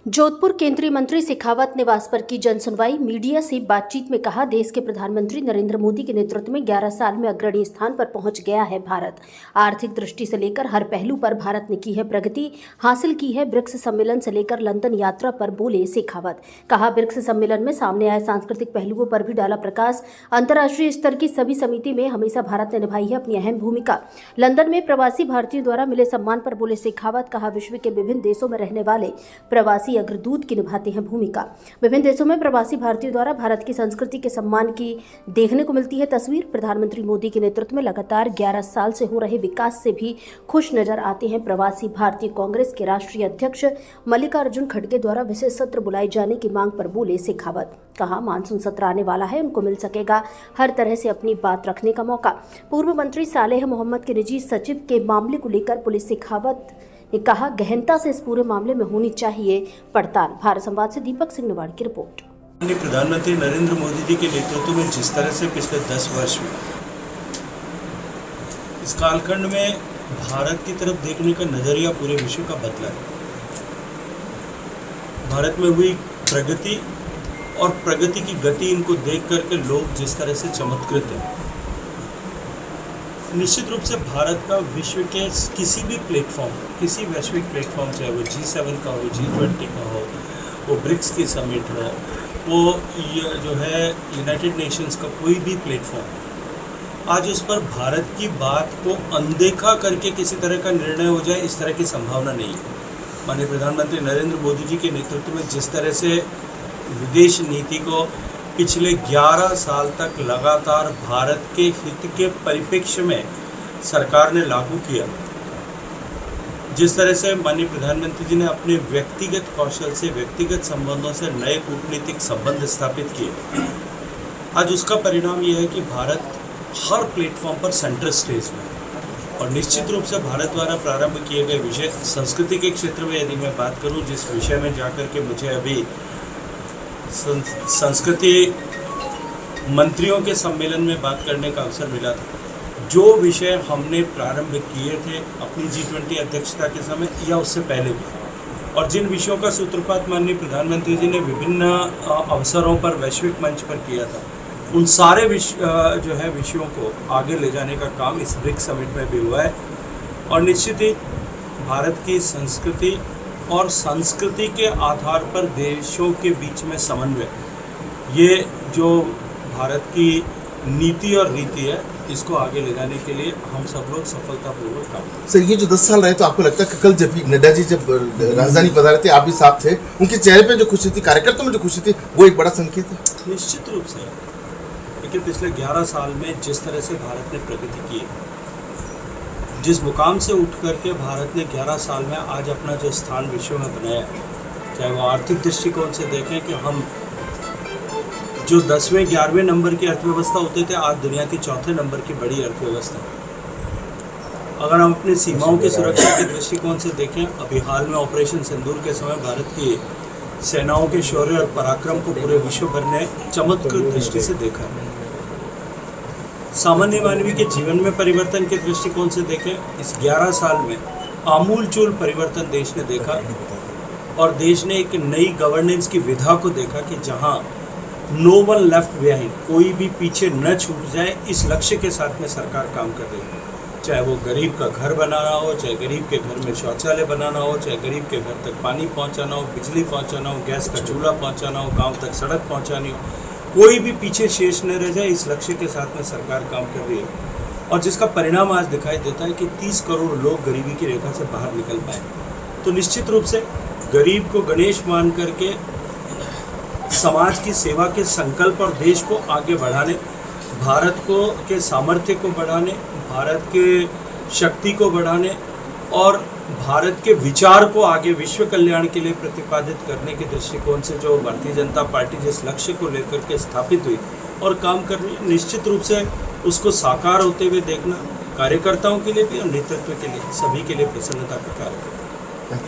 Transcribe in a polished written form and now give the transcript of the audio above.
जोधपुर केंद्रीय मंत्री शेखावत निवास पर की जन सुनवाई। मीडिया से बातचीत में कहा, देश के प्रधानमंत्री नरेंद्र मोदी के नेतृत्व में 11 साल में अग्रणी स्थान पर पहुंच गया है भारत। आर्थिक दृष्टि से लेकर हर पहलू पर भारत ने की है प्रगति हासिल की है। ब्रिक्स सम्मेलन से लेकर लंदन यात्रा पर बोले शेखावत। कहा, ब्रिक्स सम्मेलन में सामने आए सांस्कृतिक पहलुओं पर भी डाला प्रकाश। अंतर्राष्ट्रीय स्तर की सभी समिति में हमेशा भारत ने निभाई है अपनी अहम भूमिका। लंदन में प्रवासी भारतीयों द्वारा मिले सम्मान पर बोले शेखावत। कहा, विश्व के विभिन्न देशों में रहने वाले प्रवासी अग्रदूत की निभाते हैं भूमिका। विभिन्न देशों में प्रवासी भारतीयों द्वारा भारत की संस्कृति के सम्मान की देखने को मिलती है तस्वीर। प्रधानमंत्री मोदी के नेतृत्व में लगातार 11 साल से हो रहे विकास से भी खुश नजर आते हैं प्रवासी भारतीय। कांग्रेस के राष्ट्रीय अध्यक्ष मल्लिकार्जुन खड़गे द्वारा विशेष सत्र बुलाए जाने की मांग पर बोले शेखावत। कहा, मानसून सत्र आने वाला है, उनको मिल सकेगा हर तरह से अपनी बात रखने का मौका। पूर्व मंत्री सालेह मोहम्मद के निजी सचिव के मामले को लेकर पुलिस शेखावत ने कहा, गहनता से इस पूरे मामले में होनी चाहिए पड़ताल। भारत संवाद से दीपक सिंह निवाड़ की रिपोर्ट। प्रधानमंत्री नरेंद्र मोदी जी के नेतृत्व में जिस तरह से पिछले 10 वर्ष में इस कालखंड में भारत की तरफ देखने का नजरिया पूरे विश्व का बदला है। भारत में हुई प्रगति और प्रगति की गति इनको देख करके लोग जिस तरह से चमत्कृत हैं। निश्चित रूप से भारत का विश्व के किसी भी प्लेटफॉर्म, किसी वैश्विक प्लेटफॉर्म, चाहे वो G7 का हो, G20 का हो, वो ब्रिक्स की समिट हो, वो जो है यूनाइटेड नेशंस का कोई भी प्लेटफॉर्म, आज उस पर भारत की बात को अनदेखा करके किसी तरह का निर्णय हो जाए, इस तरह की संभावना नहीं है। माननीय प्रधानमंत्री नरेंद्र मोदी जी के नेतृत्व में जिस तरह से विदेश नीति को पिछले 11 साल तक लगातार भारत के हित के परिप्रेक्ष्य में सरकार ने लागू किया, जिस तरह से माननीय प्रधानमंत्री जी ने अपने व्यक्तिगत कौशल से, व्यक्तिगत संबंधों से नए कूटनीतिक संबंध स्थापित किए, आज उसका परिणाम यह है कि भारत हर प्लेटफॉर्म पर सेंटर स्टेज में है। और निश्चित रूप से भारत द्वारा प्रारंभ किए गए विषय संस्कृति के क्षेत्र में यदि मैं बात करूं, जिस विषय में जाकर के मुझे अभी संस्कृति मंत्रियों के सम्मेलन में बात करने का अवसर मिला था, जो विषय हमने प्रारंभ किए थे अपनी G20 अध्यक्षता के समय या उससे पहले भी, और जिन विषयों का सूत्रपात माननीय प्रधानमंत्री जी ने विभिन्न अवसरों पर वैश्विक मंच पर किया था, उन सारे विषयों को आगे ले जाने का काम इस ब्रिक्स समिट में भी हुआ है। और निश्चित ही भारत की संस्कृति और संस्कृति के आधार पर देशों के बीच में समन्वय, ये जो भारत की नीति और रीति है, इसको आगे ले जाने के लिए हम सब लोग सफलतापूर्वक काम करें। सर, ये जो 10 साल रहे, तो आपको लगता है कि कल जब नड्डा जी जब राजधानी पधारे थे, आप भी साथ थे, उनके चेहरे पे जो खुशी थी, कार्यकर्ताओं में जो खुशी थी, वो एक बड़ा संकेत है? निश्चित रूप से। लेकिन पिछले 11 साल में जिस तरह से भारत ने प्रगति की, जिस मुकाम से उठ करके भारत ने 11 साल में आज अपना जो स्थान विश्व में बनाया, चाहे वो आर्थिक दृष्टिकोण से देखें कि हम जो 10वें 11वें नंबर की अर्थव्यवस्था होते थे, आज दुनिया की 4थे नंबर की बड़ी अर्थव्यवस्था है। अगर हम अपनी सीमाओं की सुरक्षा के दृष्टिकोण से देखें, अभी हाल में ऑपरेशन सिंदूर के समय भारत की सेनाओं के शौर्य और पराक्रम को पूरे विश्व भर ने चमत्कृत दृष्टि से देखा है। सामान्य मानवीय के जीवन में परिवर्तन के दृष्टिकोण से देखें, इस 11 साल में आमूलचूल परिवर्तन देश ने देखा, और देश ने एक नई गवर्नेंस की विधा को देखा कि जहां नो वन लेफ्ट बिहाइंड, कोई भी पीछे न छूट जाए, इस लक्ष्य के साथ में सरकार काम कर रही है। चाहे वो गरीब का घर बनाना हो, चाहे गरीब के घर में शौचालय बनाना हो, चाहे गरीब के घर तक पानी पहुंचाना हो, बिजली पहुंचाना हो, गैस का चूल्हा पहुंचाना हो, गाँव तक सड़क पहुंचानी हो, कोई भी पीछे शेष न रह जाए, इस लक्ष्य के साथ में सरकार काम कर रही है। और जिसका परिणाम आज दिखाई देता है कि 30 करोड़ लोग गरीबी की रेखा से बाहर निकल पाए। तो निश्चित रूप से गरीब को गणेश मान करके समाज की सेवा के संकल्प और देश को आगे बढ़ाने, भारत को के सामर्थ्य को बढ़ाने, भारत के शक्ति को बढ़ाने और भारत के विचार को आगे विश्व कल्याण के लिए प्रतिपादित करने के दृष्टिकोण से जो भारतीय जनता पार्टी जिस लक्ष्य को लेकर के स्थापित हुई और काम कर रही है, निश्चित रूप से उसको साकार होते हुए देखना कार्यकर्ताओं के लिए भी और नेतृत्व के लिए, सभी के लिए प्रसन्नता का कारण है।